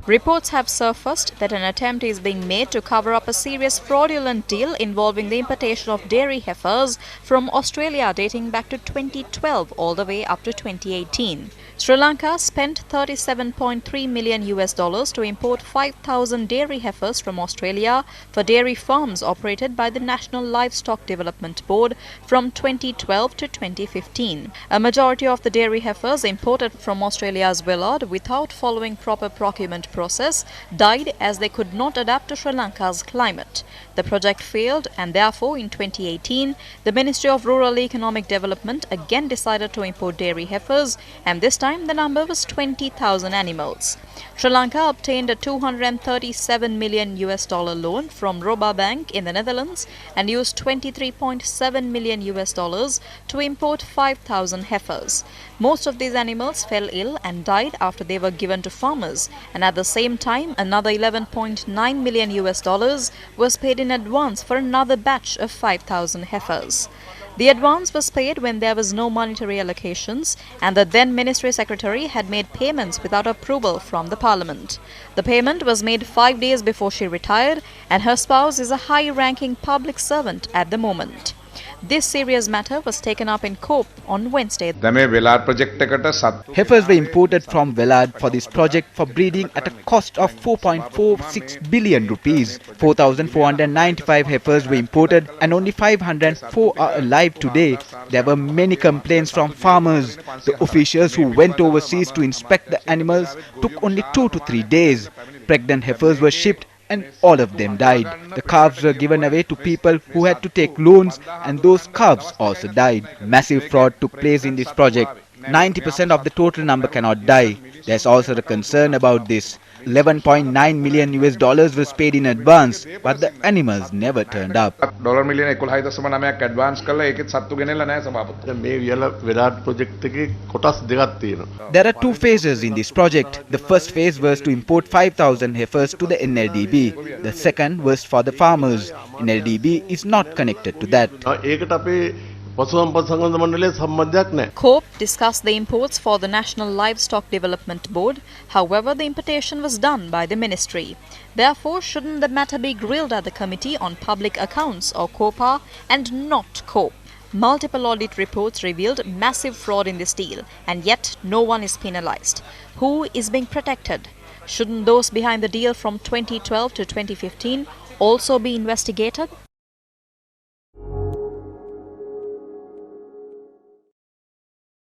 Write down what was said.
Reports have surfaced that an attempt is being made to cover up a serious fraudulent deal involving the importation of dairy heifers from Australia dating back to 2012 all the way up to 2018. Sri Lanka spent $37.3 million to import 5,000 dairy heifers from Australia for dairy farms operated by the National Livestock Development Board from 2012 to 2015. A majority of the dairy heifers imported from Australia's Willard without following proper procurement process died as they could not adapt to Sri Lanka's climate. The project failed and therefore in 2018 the Ministry of Rural Economic Development again decided to import dairy heifers, and this time the number was 20,000 animals. Sri Lanka obtained a $237 million loan from Roba Bank in the Netherlands and used $23.7 million to import 5,000 heifers. Most of these animals fell ill and died after they were given to farmers, and at the same time another $11.9 million was paid in advance for another batch of 5,000 heifers. The advance was paid when there was no monetary allocations, and the then Ministry Secretary had made payments without approval from the Parliament. The payment was made 5 days before she retired, and her spouse is a high-ranking public servant at the moment. This serious matter was taken up in court on Wednesday. Heifers were imported from Willard for this project for breeding at a cost of 4.46 billion rupees. 4,495 heifers were imported and only 504 are alive today. There were many complaints from farmers. The officials who went overseas to inspect the animals took only 2 to 3 days. Pregnant heifers were shipped and all of them died. The calves were given away to people who had to take loans, and those calves also died. Massive fraud took place in this project. 90% of the total number cannot die. There's also the concern about this. $11.9 million was paid in advance, but the animals never turned up. There are two phases in this project. The first phase was to import 5,000 heifers to the NLDB. The second was for the farmers. NLDB is not connected to that. COPE discussed the imports for the National Livestock Development Board. However, the importation was done by the ministry. Therefore, shouldn't the matter be grilled at the Committee on Public Accounts or COPA and not COPE? Multiple audit reports revealed massive fraud in this deal, and yet no one is penalized. Who is being protected? Shouldn't those behind the deal from 2012 to 2015 also be investigated?